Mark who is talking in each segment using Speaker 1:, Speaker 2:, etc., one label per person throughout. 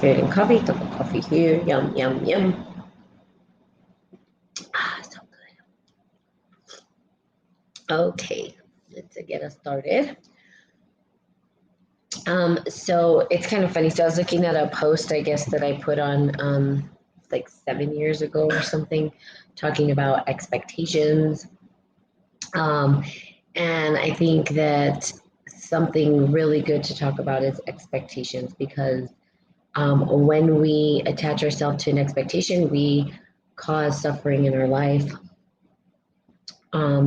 Speaker 1: Getting coffee, cup of coffee here. Yum, yum, yum. So good. Okay, let's get us started. So it's kind of funny. So I was looking at a post, I guess, that I put on like 7 years ago or something, talking about expectations. And I think that something really good to talk about is expectations because when we attach ourselves to an expectation, we cause suffering in our life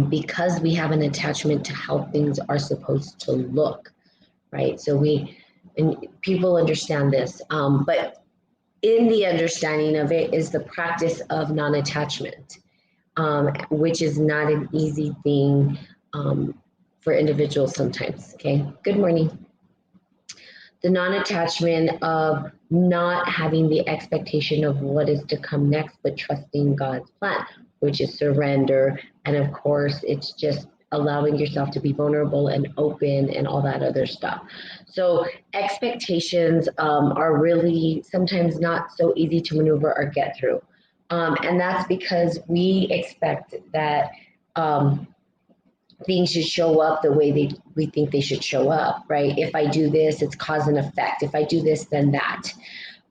Speaker 1: because we have an attachment to how things are supposed to look, right? And people understand this, but in the understanding of it is the practice of non-attachment, which is not an easy thing for individuals sometimes. Okay, good morning. The non-attachment of not having the expectation of what is to come next, but trusting God's plan, which is surrender. And of course, it's just allowing yourself to be vulnerable and open and all that other stuff. So expectations are really sometimes not so easy to maneuver or get through. And that's because we expect that things should show up the way we think they should show up, right? If I do this, it's cause and effect. If I do this, then that.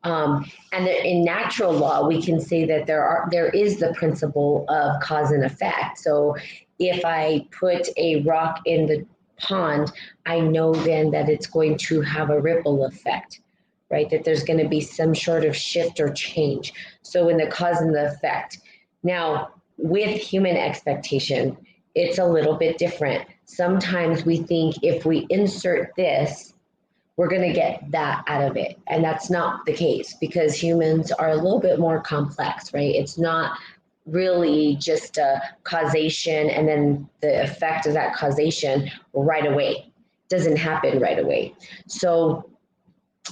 Speaker 1: And in natural law, we can say that there is the principle of cause and effect. So if I put a rock in the pond, I know then that it's going to have a ripple effect, right? That there's going to be some sort of shift or change. So in the cause and the effect. Now, with human expectation, it's a little bit different. Sometimes we think if we insert this, we're going to get that out of it. And that's not the case because humans are a little bit more complex, right? It's not really just a causation and then the effect of that causation right away. It doesn't happen right away. So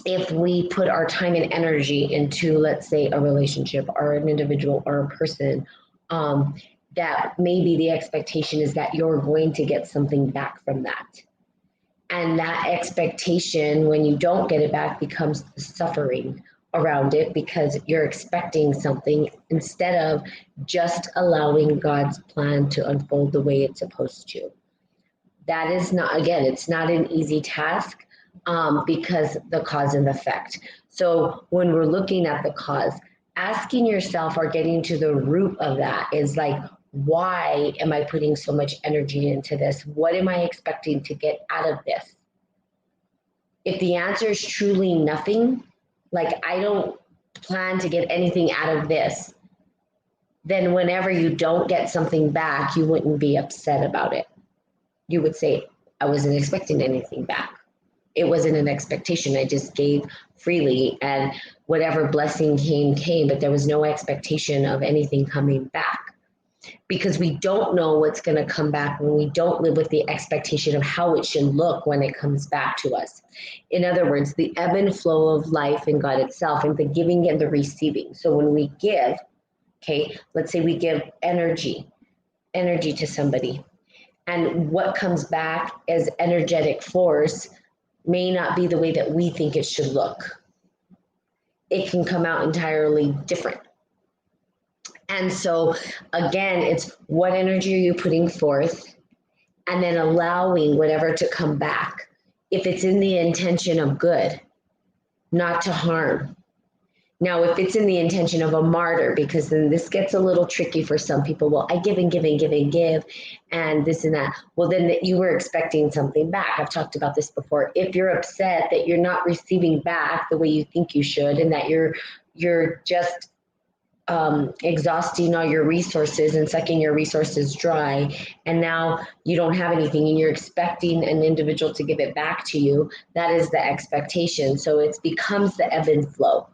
Speaker 1: if we put our time and energy into, let's say, a relationship or an individual or a person, that maybe the expectation is that you're going to get something back from that. And that expectation, when you don't get it back, becomes the suffering around it because you're expecting something instead of just allowing God's plan to unfold the way it's supposed to. That is not, again, it's not an easy task because the cause and effect. So when we're looking at the cause, asking yourself or getting to the root of that is like, why am I putting so much energy into this? What am I expecting to get out of this? If the answer is truly nothing, like I don't plan to get anything out of this, then whenever you don't get something back, you wouldn't be upset about it. You would say, I wasn't expecting anything back. It wasn't an expectation. I just gave freely and whatever blessing came, but there was no expectation of anything coming back. Because we don't know what's going to come back when we don't live with the expectation of how it should look when it comes back to us. In other words, the ebb and flow of life in God itself and the giving and the receiving. So when we give, okay, let's say we give energy to somebody, and what comes back as energetic force may not be the way that we think it should look. It can come out entirely different. And so, again, it's what energy are you putting forth and then allowing whatever to come back. If it's in the intention of good, not to harm. Now, if it's in the intention of a martyr, because then this gets a little tricky for some people. Well, I give and give and give and give and this and that. Well, then you were expecting something back. I've talked about this before. If you're upset that you're not receiving back the way you think you should and that you're just exhausting all your resources and sucking your resources dry, and now you don't have anything and you're expecting an individual to give it back to you, that is the expectation. So it becomes the ebb and flow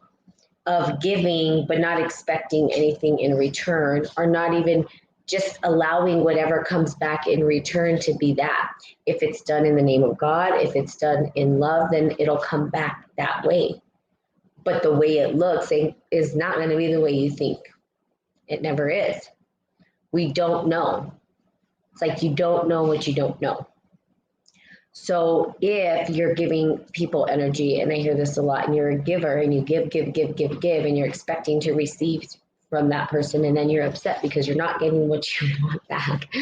Speaker 1: of giving but not expecting anything in return, or not even just allowing whatever comes back in return to be that. If it's done in the name of God, if it's done in love, then it'll come back that way. But the way it looks is not going to be the way you think. It never is. We don't know. It's like you don't know what you don't know. So if you're giving people energy, and I hear this a lot, and you're a giver and you give, and you're expecting to receive from that person, and then you're upset because you're not getting what you want back,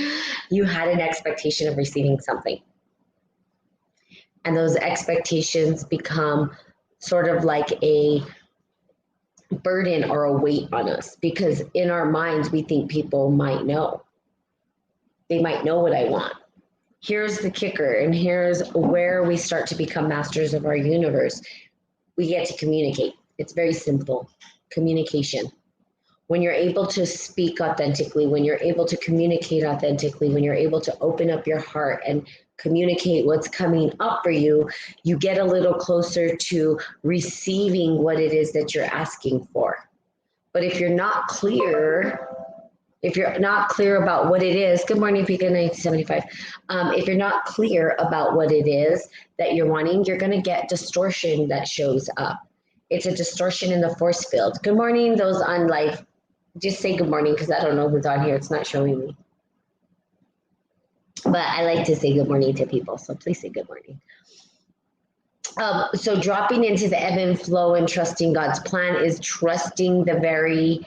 Speaker 1: you had an expectation of receiving something. And those expectations become sort of like a burden or a weight on us, because in our minds, we think people might know. They might know what I want. Here's the kicker, and here's where we start to become masters of our universe. We get to communicate. It's very simple. Communication. When you're able to speak authentically, when you're able to communicate authentically, when you're able to open up your heart and communicate what's coming up for you, you get a little closer to receiving what it is that you're asking for. But if you're not clear, about what it is, good morning, Pika 1975. If you're not clear about what it is that you're wanting, you're going to get distortion that shows up. It's a distortion in the force field. Good morning, those on live. Just say good morning, because I don't know who's on here. It's not showing me. But I like to say good morning to people, so please say good morning. So dropping into the ebb and flow and trusting God's plan is trusting the very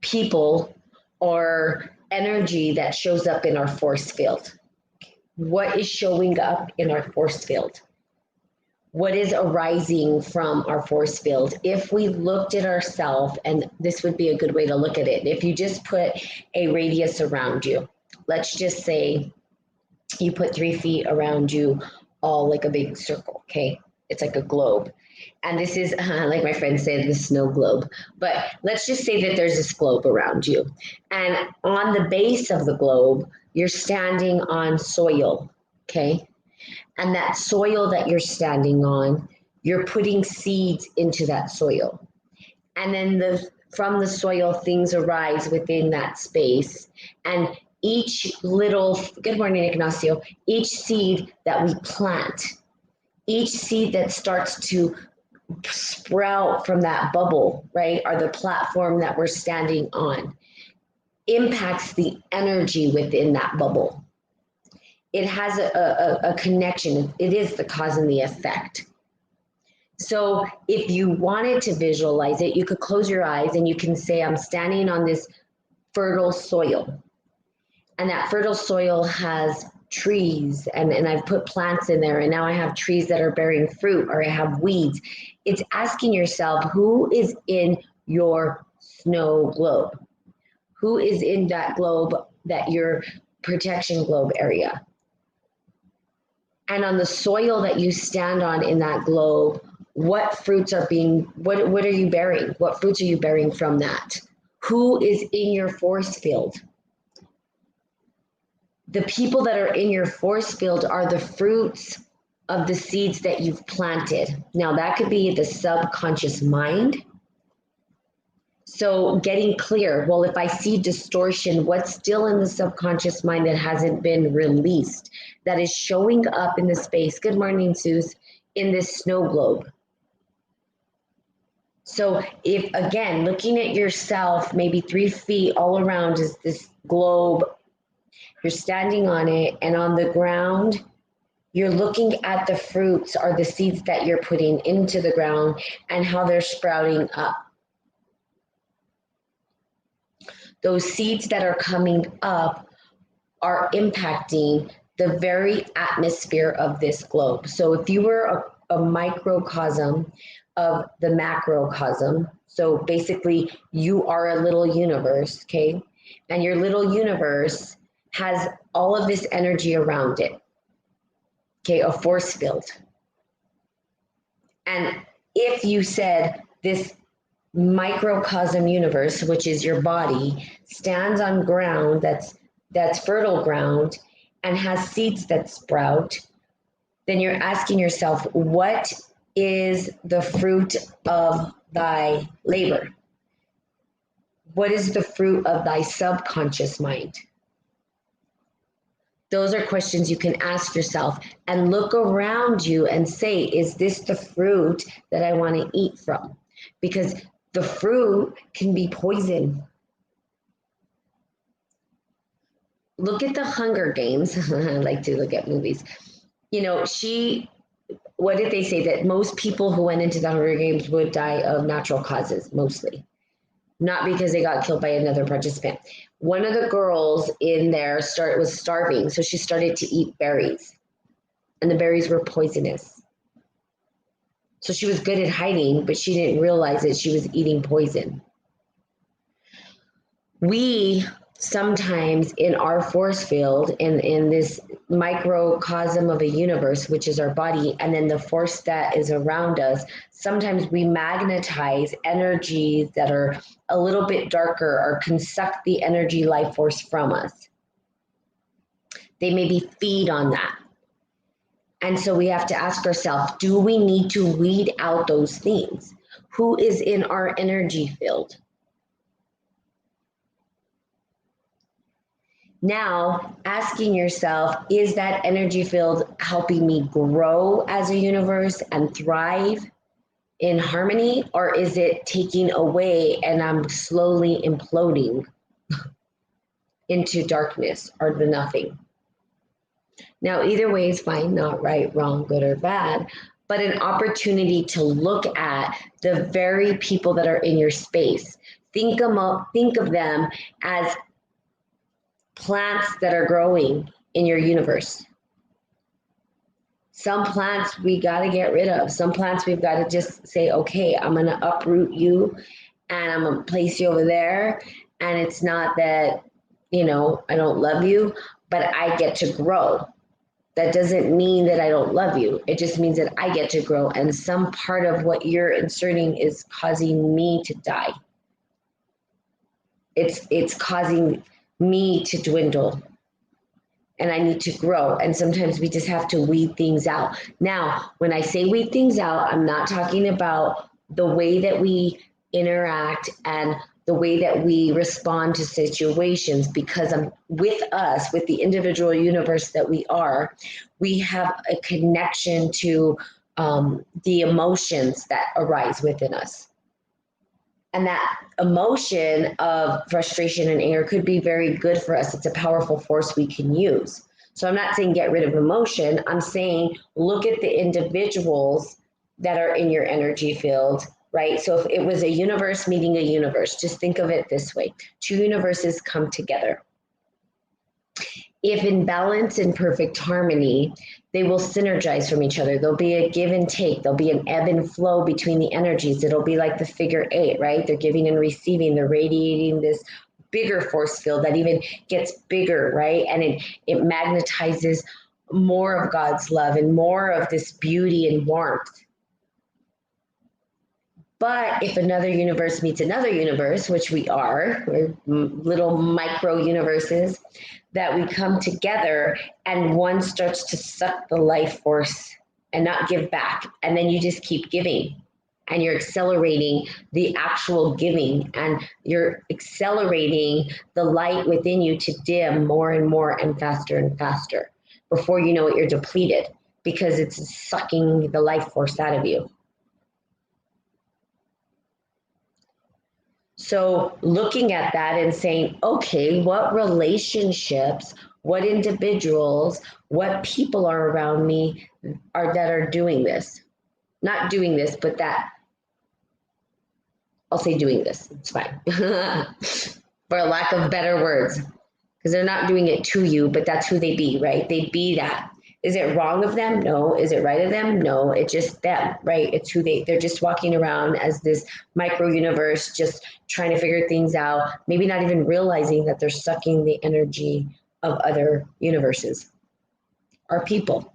Speaker 1: people or energy that shows up in our force field. What is showing up in our force field? What is arising from our force field? If we looked at ourselves, and this would be a good way to look at it, if you just put a radius around you, let's just say you put 3 feet around you, all like a big circle, okay? It's like a globe. And this is, like my friend said, the snow globe. But let's just say that there's this globe around you. And on the base of the globe, you're standing on soil, okay? And that soil that you're standing on, you're putting seeds into that soil. And then from the soil, things arise within that space. And each little, good morning, Ignacio, each seed that we plant, each seed that starts to sprout from that bubble, right, or the platform that we're standing on, impacts the energy within that bubble. It has a connection. It is the cause and the effect. So if you wanted to visualize it, you could close your eyes and you can say, I'm standing on this fertile soil. And that fertile soil has trees, and I've put plants in there, and now I have trees that are bearing fruit, or I have weeds. It's asking yourself, who is in your snow globe? Who is in that globe, that your protection globe area? And on the soil that you stand on in that globe, what fruits are being, what are you bearing? What fruits are you bearing from that? Who is in your force field? The people that are in your force field are the fruits of the seeds that you've planted. Now, that could be the subconscious mind. So getting clear, well, if I see distortion, what's still in the subconscious mind that hasn't been released, that is showing up in the space, good morning, Suze, in this snow globe. So if, again, looking at yourself, maybe 3 feet all around is this globe, you're standing on it, and on the ground, you're looking at the fruits or the seeds that you're putting into the ground and how they're sprouting up. Those seeds that are coming up are impacting the very atmosphere of this globe. So if you were a microcosm of the macrocosm, so basically you are a little universe, okay? And your little universe has all of this energy around it, okay, a force field. And if you said this microcosm universe, which is your body, stands on ground that's fertile ground and has seeds that sprout, then you're asking yourself, what is the fruit of thy labor? What is the fruit of thy subconscious mind? Those are questions you can ask yourself, and look around you and say, is this the fruit that I want to eat from? Because the fruit can be poison. look at the Hunger Games. I like to look at movies. You know, what did they say? That most people who went into the Hunger Games would die of natural causes, mostly, not because they got killed by another participant. One of the girls in there was starving, so she started to eat berries, and the berries were poisonous. So she was good at hiding, but she didn't realize that she was eating poison. We sometimes in our force field, in this microcosm of a universe, which is our body, and then the force that is around us, sometimes we magnetize energies that are a little bit darker or can suck the energy life force from us. They maybe feed on that. And so we have to ask ourselves, do we need to weed out those things? Who is in our energy field? Now, asking yourself, is that energy field helping me grow as a universe and thrive in harmony? Or is it taking away and I'm slowly imploding into darkness or the nothing? Now, either way is fine, not right, wrong, good, or bad, but an opportunity to look at the very people that are in your space. Think of them as plants that are growing in your universe. Some plants we got to get rid of. Some plants we've got to just say, okay, I'm going to uproot you and I'm going to place you over there. And it's not that, I don't love you, but I get to grow. That doesn't mean that I don't love you. It just means that I get to grow. And some part of what you're inserting is causing me to die. It's causing me to dwindle. And I need to grow. And sometimes we just have to weed things out. Now, when I say weed things out, I'm not talking about the way that we interact and the way that we respond to situations, because with us, with the individual universe that we are, we have a connection to the emotions that arise within us. And that emotion of frustration and anger could be very good for us. It's a powerful force we can use. So I'm not saying get rid of emotion. I'm saying look at the individuals that are in your energy field, right? So if it was a universe meeting a universe, just think of it this way. Two universes come together. If in balance and perfect harmony, they will synergize from each other. There'll be a give and take. There'll be an ebb and flow between the energies. It'll be like the figure 8, right? They're giving and receiving. They're radiating this bigger force field that even gets bigger, right? And it magnetizes more of God's love and more of this beauty and warmth. But if another universe meets another universe, which we're little micro universes, that we come together and one starts to suck the life force and not give back. And then you just keep giving and you're accelerating the actual giving and you're accelerating the light within you to dim more and more and faster. Before you know it, you're depleted because it's sucking the life force out of you. So looking at that and saying, okay, what relationships, what individuals, what people are around me that are doing this? Not doing this, but that, I'll say doing this, it's fine. For a lack of better words, because they're not doing it to you, but that's who they be, right? They be that. Is it wrong of them? No. Is it right of them? No. It's just them, right? It's who they're just walking around as this micro universe, just trying to figure things out, maybe not even realizing that they're sucking the energy of other universes or people.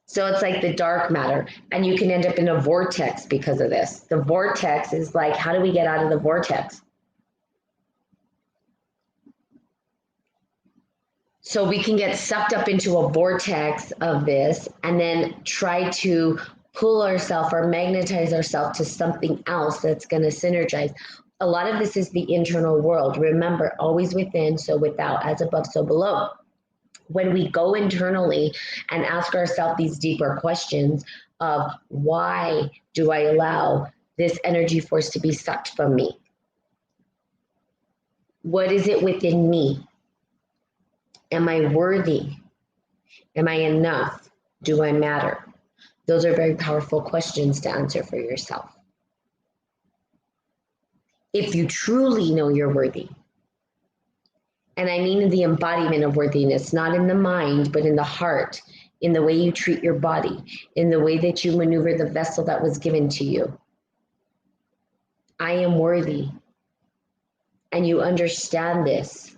Speaker 1: So it's like the dark matter, and you can end up in a vortex because of this. The vortex is like, how do we get out of the vortex? So we can get sucked up into a vortex of this and then try to pull ourselves or magnetize ourselves to something else that's going to synergize. A lot of this is the internal world. Remember, always within, so without, as above, so below. When we go internally and ask ourselves these deeper questions of why do I allow this energy force to be sucked from me? What is it within me? Am I worthy? Am I enough? Do I matter? Those are very powerful questions to answer for yourself. If you truly know you're worthy, and I mean the embodiment of worthiness, not in the mind, but in the heart, in the way you treat your body, in the way that you maneuver the vessel that was given to you. I am worthy. And you understand this.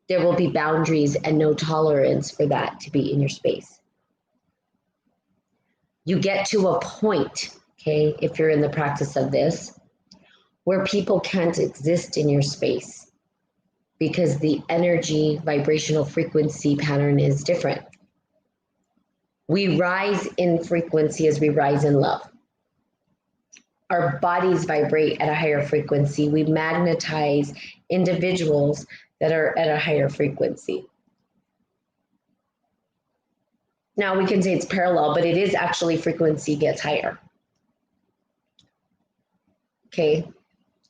Speaker 1: There will be boundaries and no tolerance for that to be in your space. You get to a point, okay, if you're in the practice of this, where people can't exist in your space because the energy vibrational frequency pattern is different. We rise in frequency as we rise in love. Our bodies vibrate at a higher frequency. We magnetize individuals that are at a higher frequency. Now we can say it's parallel, but it is actually frequency gets higher. Okay.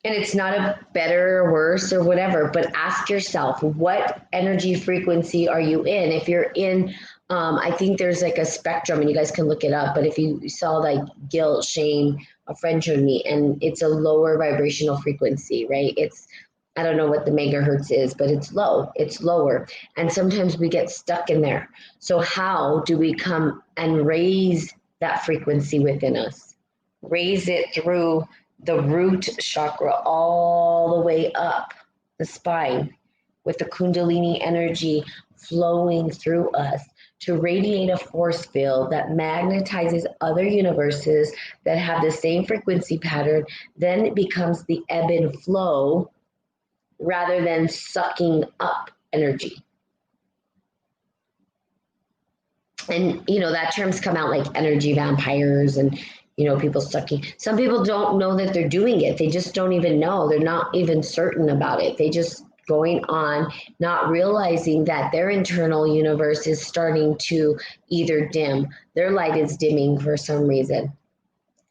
Speaker 1: And it's not a better or worse or whatever, but ask yourself, what energy frequency are you in? If you're in, I think there's like a spectrum, and you guys can look it up, but if you saw like guilt, shame, a friend showed me, and it's a lower vibrational frequency, right? It's, I don't know what the megahertz is, but it's low, it's lower. And sometimes we get stuck in there. So how do we come and raise that frequency within us? Raise it through the root chakra all the way up the spine with the Kundalini energy flowing through us to radiate a force field that magnetizes other universes that have the same frequency pattern. Then it becomes the ebb and flow rather than sucking up energy. And, you know, that term's come out like energy vampires and, you know, people sucking. Some people don't know that they're doing it. They just don't even know. They're not even certain about it. They just going on, not realizing that their internal universe is starting to either dim. Their light is dimming for some reason.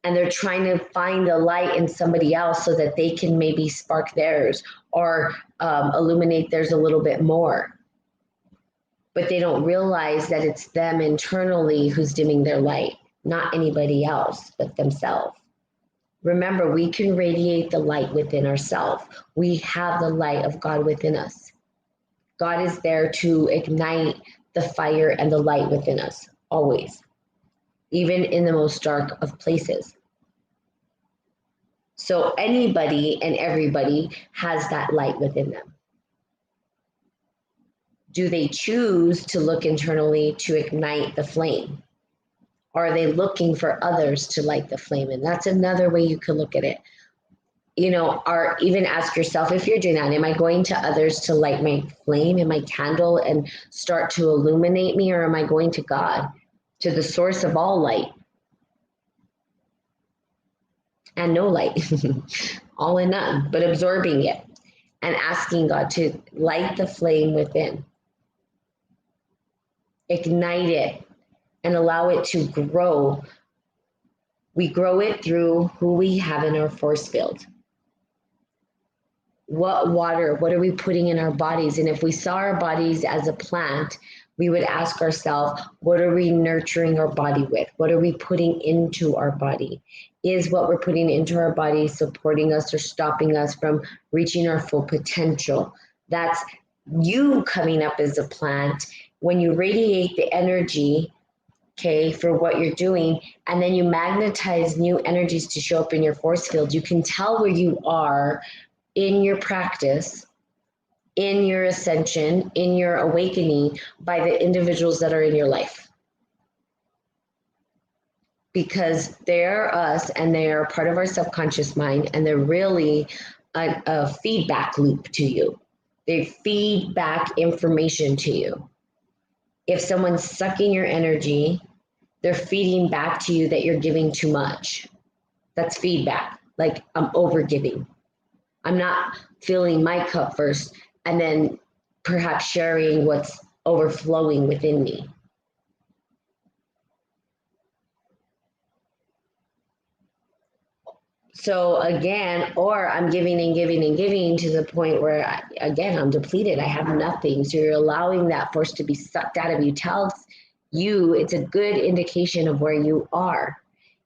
Speaker 1: And they're trying to find the light in somebody else so that they can maybe spark theirs or illuminate theirs a little bit more. But they don't realize that it's them internally who's dimming their light, not anybody else but themselves. Remember, we can radiate the light within ourselves. We have the light of God within us. God is there to ignite the fire and the light within us, always, even in the most dark of places. So anybody and everybody has that light within them. Do they choose to look internally to ignite the flame? Or are they looking for others to light the flame? And that's another way you could look at it. You know, or even ask yourself, if you're doing that, am I going to others to light my flame and my candle and start to illuminate me? Or am I going to God, to the source of all light? And no light, all in none, but absorbing it and asking God to light the flame within. Ignite it and allow it to grow. We grow it through who we have in our force field. What water, what are we putting in our bodies? And if we saw our bodies as a plant, we would ask ourselves, what are we nurturing our body with? What are we putting into our body? Is what we're putting into our body supporting us or stopping us from reaching our full potential? That's you coming up as a plant. When you radiate the energy, okay, for what you're doing, and then you magnetize new energies to show up in your force field, you can tell where you are in your practice, in your ascension, in your awakening by the individuals that are in your life. Because they're us and they are part of our subconscious mind, and they're really a feedback loop to you. They feed back information to you. If someone's sucking your energy, they're feeding back to you that you're giving too much. That's feedback. Like, I'm overgiving. I'm not filling my cup first and then perhaps sharing what's overflowing within me. So again, or I'm giving and giving and giving to the point where, again, I'm depleted. I have nothing. So you're allowing that force to be sucked out of you. Tells you it's a good indication of where you are.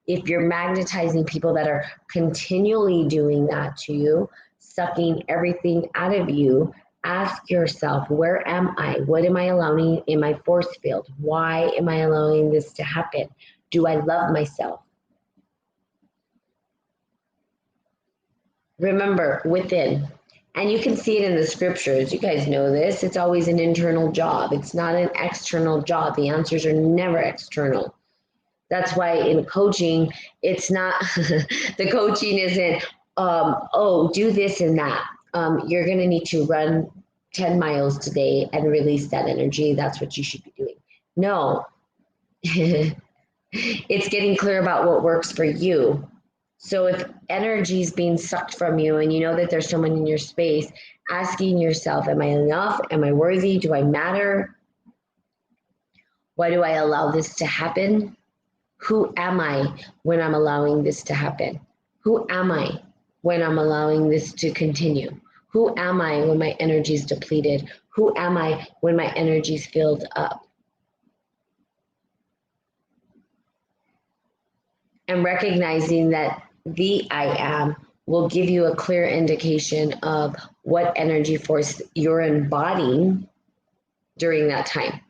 Speaker 1: If you're magnetizing people that are continually doing that to you, sucking everything out of you, ask yourself, where am I? What am I allowing in my force field? Why am I allowing this to happen? Do I love myself? Remember, within. And you can see it in the scriptures. You guys know this. It's always an internal job. It's not an external job. The answers are never external. That's why in coaching, it's not, the coaching isn't, oh, do this and that. You're going to need to run 10 miles today and release that energy. That's what you should be doing. No, it's getting clear about what works for you. So if energy is being sucked from you and you know that there's someone in your space, asking yourself, am I enough? Am I worthy? Do I matter? Why do I allow this to happen? Who am I when I'm allowing this to happen? Who am I when I'm allowing this to continue? Who am I when my energy is depleted? Who am I when my energy is filled up? And recognizing that the I am will give you a clear indication of what energy force you're embodying during that time.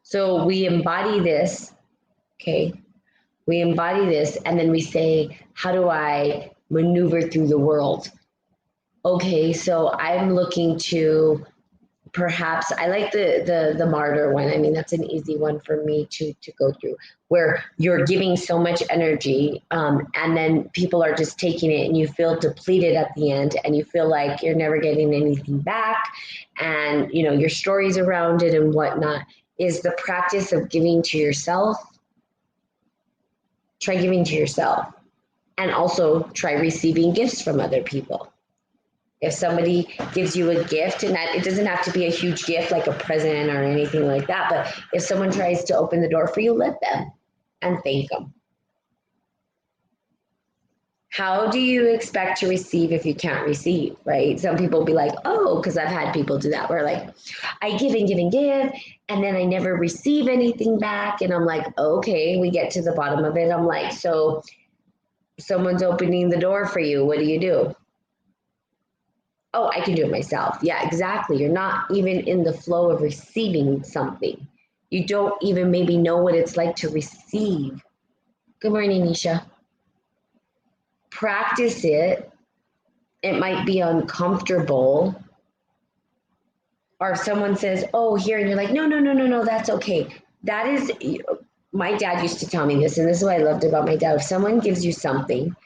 Speaker 1: So we embody this, okay? We embody this, and then we say, how do I maneuver through the world? Okay, so I'm looking to, perhaps I like the martyr one. I mean, that's an easy one for me to go through, where you're giving so much energy, and then people are just taking it, and you feel depleted at the end, and you feel like you're never getting anything back, and you know your stories around it and whatnot. Is the practice of giving to yourself. Try giving to yourself, and also try receiving gifts from other people. If somebody gives you a gift, and that it doesn't have to be a huge gift like a present or anything like that, but if someone tries to open the door for you, let them and thank them. How do you expect to receive if you can't receive, right? Some people be like, oh, because I've had people do that where like, I give and give and give, and then I never receive anything back. And I'm like, okay, we get to the bottom of it. I'm like, so someone's opening the door for you. What do you do? Oh, I can do it myself. Yeah, exactly. You're not even in the flow of receiving something. You don't even maybe know what it's like to receive. Good morning, Nisha. Practice it. It might be uncomfortable. Or if someone says, oh, here, and you're like, no, no, no, no, no, that's okay. That is, my dad used to tell me this, and this is what I loved about my dad. If someone gives you something,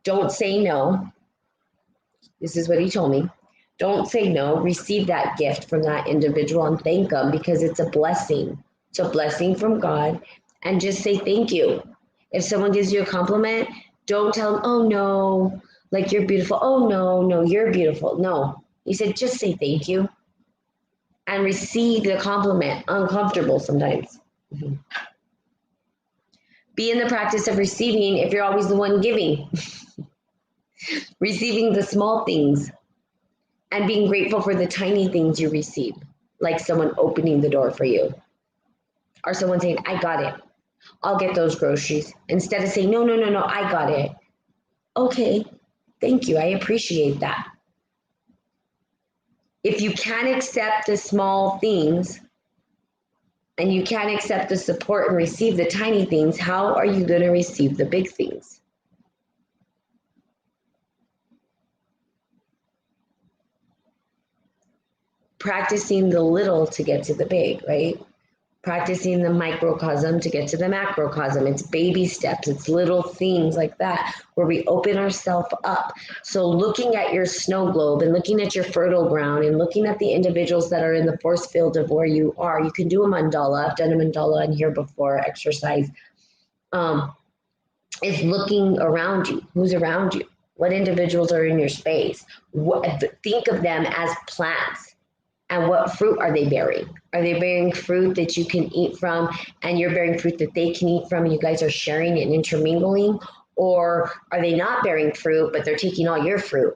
Speaker 1: don't say no. This is what he told me. Don't say no. Receive that gift from that individual and thank them because it's a blessing. It's a blessing from God. And just say thank you. If someone gives you a compliment, don't tell them, oh no, like you're beautiful. Oh no, no, you're beautiful. No. You said just say thank you and receive the compliment. Uncomfortable sometimes. Mm-hmm. Be in the practice of receiving if you're always the one giving. Receiving the small things and being grateful for the tiny things you receive, like someone opening the door for you or someone saying, I got it. I'll get those groceries. Instead of saying, no, no, no, no, I got it. Okay, thank you. I appreciate that. If you can't accept the small things and you can't accept the support and receive the tiny things, how are you going to receive the big things? Practicing the little to get to the big, right? Practicing the microcosm to get to the macrocosm. It's baby steps. It's little things like that where we open ourselves up. So looking at your snow globe and looking at your fertile ground and looking at the individuals that are in the force field of where you are, you can do a mandala. I've done a mandala in here before, exercise. Is looking around you. Who's around you? What individuals are in your space? Think of them as plants And what fruit are they bearing? Are they bearing fruit that you can eat from, and you're bearing fruit that they can eat from, and you guys are sharing and intermingling? Or are they not bearing fruit, but they're taking all your fruit?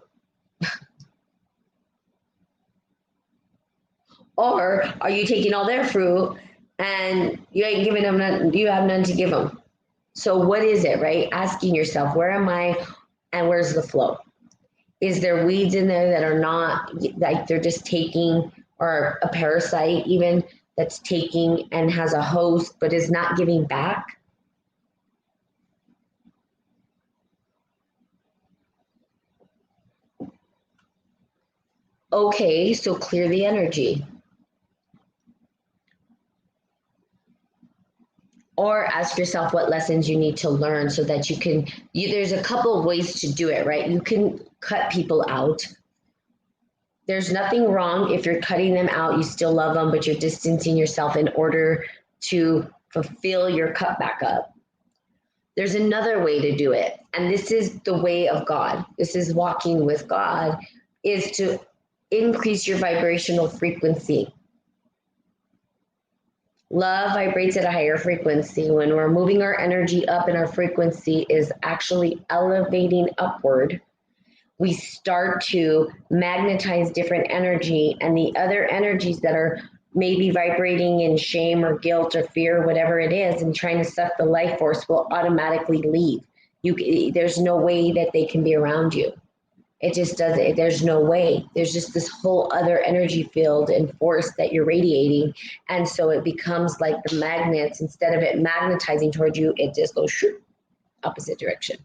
Speaker 1: Or are you taking all their fruit and you ain't giving them none, you have none to give them? So what is it, right? Asking yourself, where am I and where's the flow? Is there weeds in there that are not, like they're just taking, or a parasite even that's taking and has a host but is not giving back? Okay, so clear the energy. Or ask yourself what lessons you need to learn so that you can, there's a couple of ways to do it, right? You can cut people out. There's nothing wrong if you're cutting them out, you still love them, but you're distancing yourself in order to fulfill your cut back up. There's another way to do it, and this is the way of God. This is walking with God, is to increase your vibrational frequency. Love vibrates at a higher frequency. When we're moving our energy up and our frequency is actually elevating upward, we start to magnetize different energy, and the other energies that are maybe vibrating in shame or guilt or fear, whatever it is, and trying to suck the life force will automatically leave. There's no way that they can be around you. It just doesn't, there's no way. There's just this whole other energy field and force that you're radiating. And so it becomes like the magnets, instead of it magnetizing towards you, it just goes shoot, opposite direction.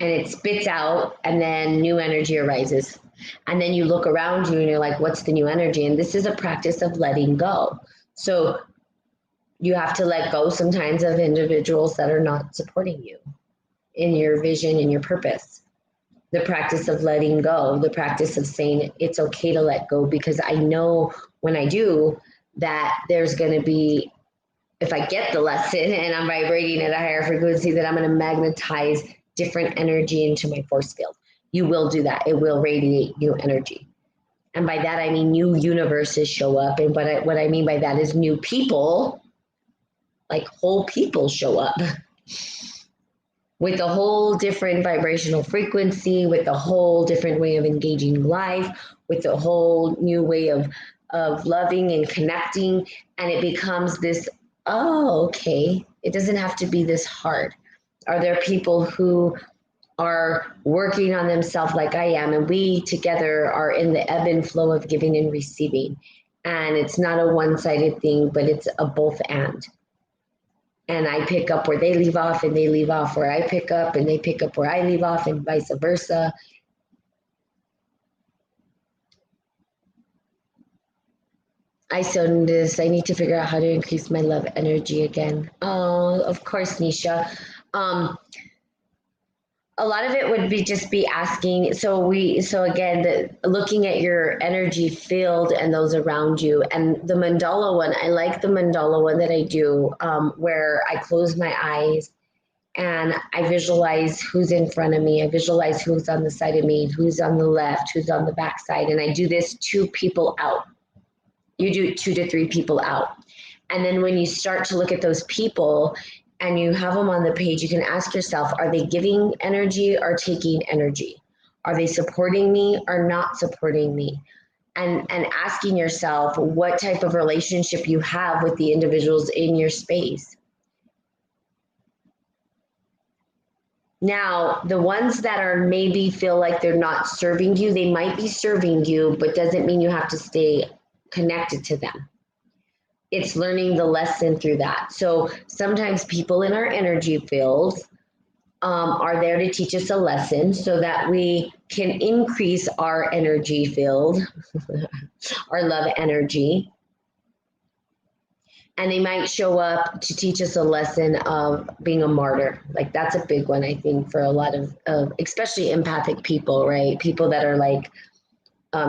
Speaker 1: And it spits out, and then new energy arises. And then you look around you and you're like, what's the new energy? And this is a practice of letting go. So you have to let go sometimes of individuals that are not supporting you in your vision and your purpose. The practice of letting go, the practice of saying it's okay to let go, because I know when I do that there's going to be, if I get the lesson and I'm vibrating at a higher frequency, that I'm going to magnetize different energy into my force field. You will do that. It will radiate new energy. And by that, I mean new universes show up. And what I mean by that is new people, like whole people show up with a whole different vibrational frequency, with a whole different way of engaging life, with a whole new way of loving and connecting. And it becomes this, oh, okay, it doesn't have to be this hard. Are there people who are working on themselves like I am, and we together are in the ebb and flow of giving and receiving? And it's not a one-sided thing, but it's a both and I pick up where they leave off, and they leave off where I pick up, and they pick up where I leave off, and vice versa. I send this. I need to figure out how to increase my love energy again. Oh, of course, Nisha. A lot of it would be just be asking. So again, looking at your energy field and those around you, and the mandala one. I like the mandala one that I do, where I close my eyes and I visualize who's in front of me. I visualize who's on the side of me, who's on the left, who's on the back side, and I do this 2 people out. You do 2 to 3 people out. And then when you start to look at those people and you have them on the page, you can ask yourself, are they giving energy or taking energy? Are they supporting me or not supporting me? And asking yourself what type of relationship you have with the individuals in your space. Now, the ones that are maybe feel like they're not serving you, they might be serving you, but doesn't mean you have to stay connected to them. It's learning the lesson through that. So sometimes people in our energy field are there to teach us a lesson so that we can increase our energy field, our love energy. And they might show up to teach us a lesson of being a martyr. Like that's a big one, I think, for a lot of especially empathic people, right? People that are like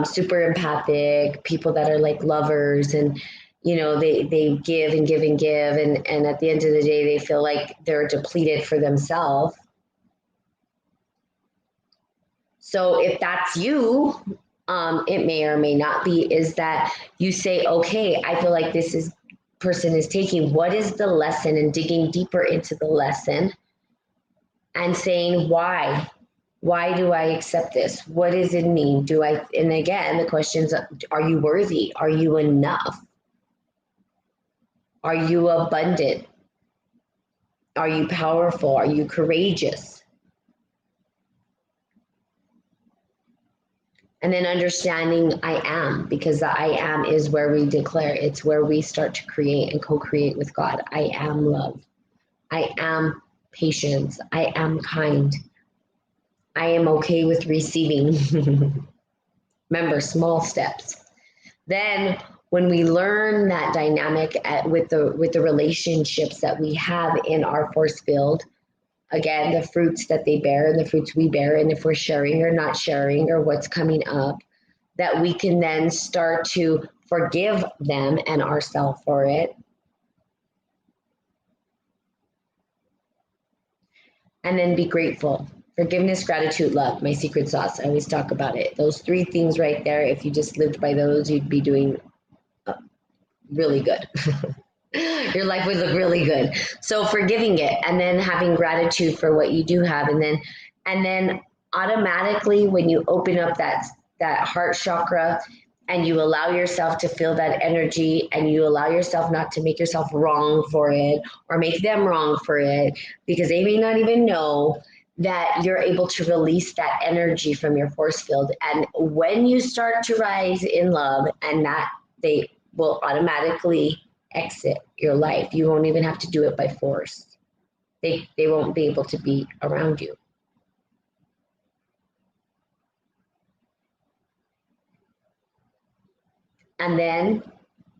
Speaker 1: super empathic, people that are like lovers, and they give and give and give, and at the end of the day they feel like they're depleted for themselves. So if that's you, it may or may not be, is that you say, okay, I feel like this is person is taking, what is the lesson, and digging deeper into the lesson and saying, why do I accept this? What does it mean? Do I, and again, the questions, are you worthy? Are you enough? Are you abundant? Are you powerful? Are you courageous? And then understanding I am, because the I am is where we declare, it's where we start to create and co-create with God. I am love. I am patience. I am kind. I am okay with receiving. Remember, small steps. Then when we learn that dynamic with the relationships that we have in our force field, again, the fruits that they bear and the fruits we bear, and if we're sharing or not sharing or what's coming up, that we can then start to forgive them and ourselves for it. And then be grateful. Forgiveness, gratitude, love, my secret sauce. I always talk about it. Those three things right there, if you just lived by those, you'd be doing really good. Your life would look really good. So forgiving it, and then having gratitude for what you do have, and then automatically when you open up that heart chakra and you allow yourself to feel that energy, and you allow yourself not to make yourself wrong for it or make them wrong for it, because they may not even know, that you're able to release that energy from your force field. And when you start to rise in love, and that they will automatically exit your life. You won't even have to do it by force. They won't be able to be around you. And then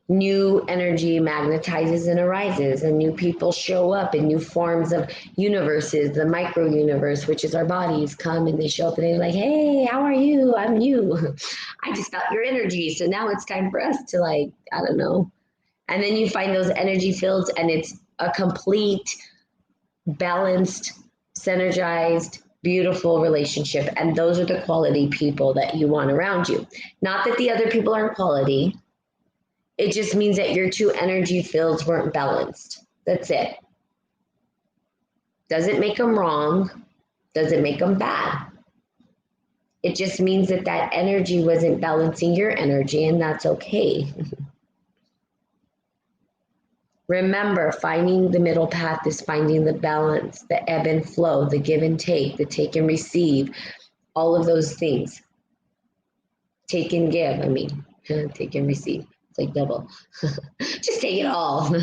Speaker 1: new energy magnetizes and arises, and new people show up in new forms of universes. The micro universe, which is our bodies, come and they show up and they're like, hey, how are you? I'm you. I just felt your energy. So now it's time for us to, like, I don't know. And then you find those energy fields, and it's a complete, balanced, synergized, beautiful relationship. And those are the quality people that you want around you. Not that the other people aren't quality. It just means that your two energy fields weren't balanced. That's it. Doesn't make them wrong. Doesn't make them bad. It just means that that energy wasn't balancing your energy, and that's okay. Remember, finding the middle path is finding the balance, the ebb and flow, the give and take, the take and receive, all of those things. Take and give, I mean, take and receive. It's like double. Just take it all.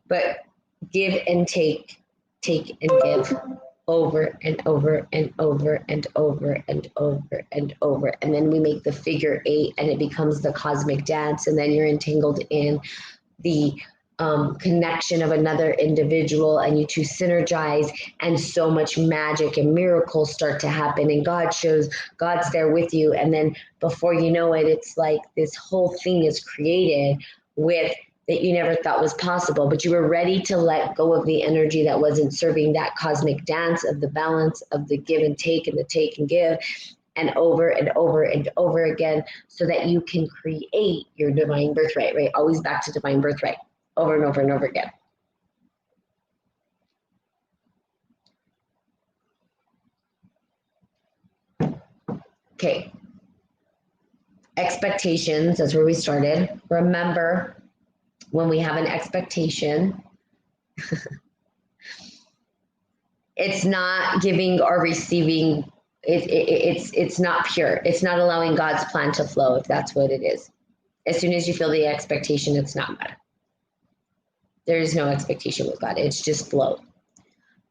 Speaker 1: But give and take and give over and over and over and over and over and over. And then we make the figure 8, and it becomes the cosmic dance. And then you're entangled in the connection of another individual, and you two synergize, and so much magic and miracles start to happen, and God's there with you. And then before you know it, it's like this whole thing is created with that you never thought was possible, but you were ready to let go of the energy that wasn't serving that cosmic dance of the balance of the give and take, and the take and give, and over and over and over again, so that you can create your divine birthright, right? Always back to divine birthright, over and over and over again. Okay. Expectations, that's where we started. Remember, when we have an expectation, it's not giving or receiving. It's not pure. It's not allowing God's plan to flow, if that's what it is. As soon as you feel the expectation, it's not God. There is no expectation with God. It's just flow.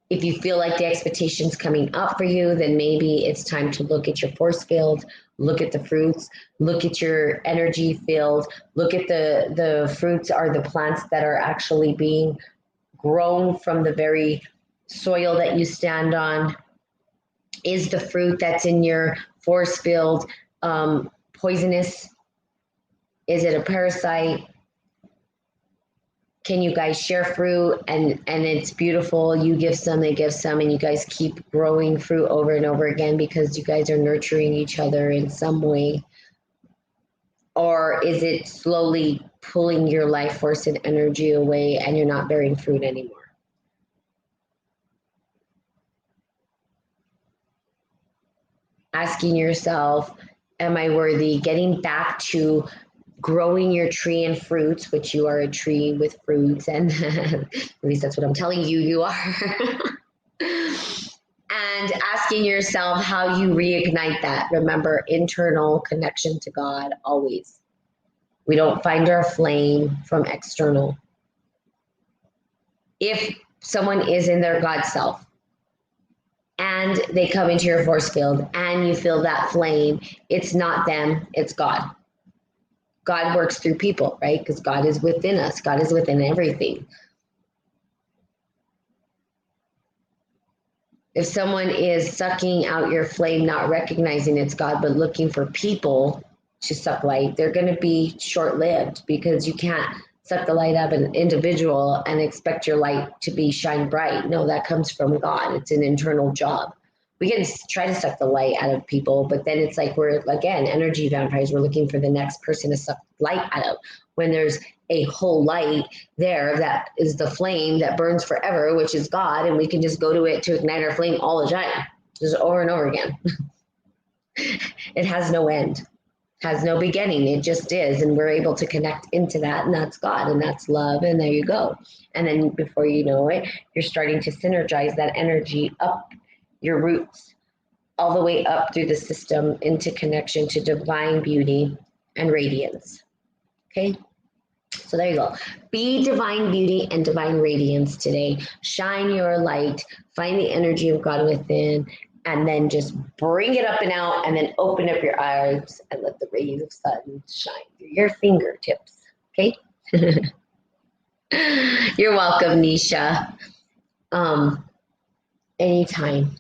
Speaker 1: If you feel like the expectation's coming up for you, then maybe it's time to look at your force field, look at the fruits, look at your energy field, look at the fruits are the plants that are actually being grown from the very soil that you stand on. Is the fruit that's in your force field poisonous? Is it a parasite? Can you guys share fruit and it's beautiful? You give some, they give some, and you guys keep growing fruit over and over again because you guys are nurturing each other in some way? Or is it slowly pulling your life force and energy away and you're not bearing fruit anymore? Asking yourself, am I worthy? Getting back to growing your tree and fruits, which you are a tree with fruits, and at least that's what I'm telling you, you are. And asking yourself how you reignite that. Remember, internal connection to God always. We don't find our flame from external. If someone is in their God self and they come into your force field and you feel that flame, it's not them, it's God. God works through people, right? Because God is within us, God is within everything. If someone is sucking out your flame, not recognizing it's God, but looking for people to suck light, they're going to be short lived because you can't suck the light out of an individual and expect your light to be shine bright. No, that comes from God. It's an internal job. We can try to suck the light out of people, but then it's like we're, again, energy vampires. We're looking for the next person to suck light out of when there's a whole light there that is the flame that burns forever, which is God, and we can just go to it to ignite our flame all the time, just over and over again. It has no end, has no beginning. It just is, and we're able to connect into that, and that's God, and that's love, and there you go. And then before you know it, you're starting to synergize that energy up your roots all the way up through the system into connection to divine beauty and radiance. Okay? So there you go. Be divine beauty and divine radiance today. Shine your light, find the energy of God within, and then just bring it up and out, and then open up your eyes and let the rays of sun shine through your fingertips. Okay? You're welcome, Nisha. Anytime.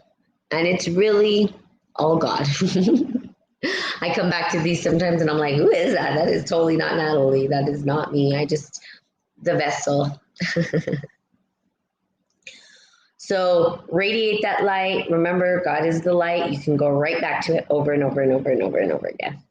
Speaker 1: And it's really all God. I come back to these sometimes and I'm like, who is that? That is totally not Natalie. That is not me. The vessel. So radiate that light. Remember, God is the light. You can go right back to it over and over and over and over and over again.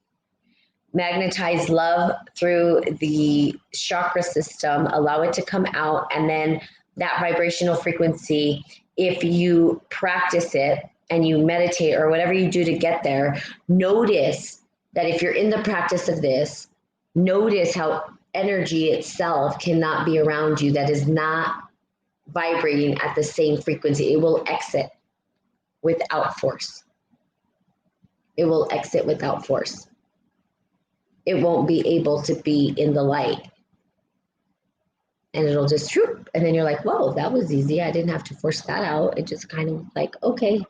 Speaker 1: Magnetize love through the chakra system. Allow it to come out. And then that vibrational frequency, if you practice it and you meditate or whatever you do to get there, notice that if you're in the practice of this, notice how energy itself cannot be around you that is not vibrating at the same frequency. It will exit without force. It will exit without force. It won't be able to be in the light. And it'll just shoop. And then you're like, whoa, that was easy. I didn't have to force that out. It just kind of like, okay.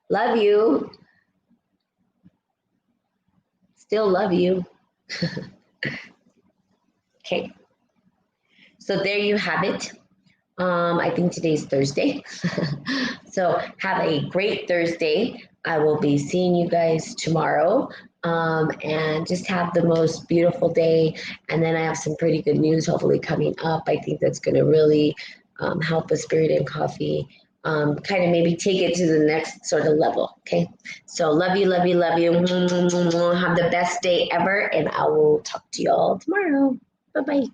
Speaker 1: Love you. Still love you. Okay. So there you have it. I think today's Thursday. So have a great Thursday. I will be seeing you guys tomorrow. And just have the most beautiful day. And then I have some pretty good news hopefully coming up. I think that's going to really help with Spirit and Coffee. Kind of maybe take it to the next sort of level. Okay. So love you, love you, love you. Have the best day ever. And I will talk to you all tomorrow. Bye-bye.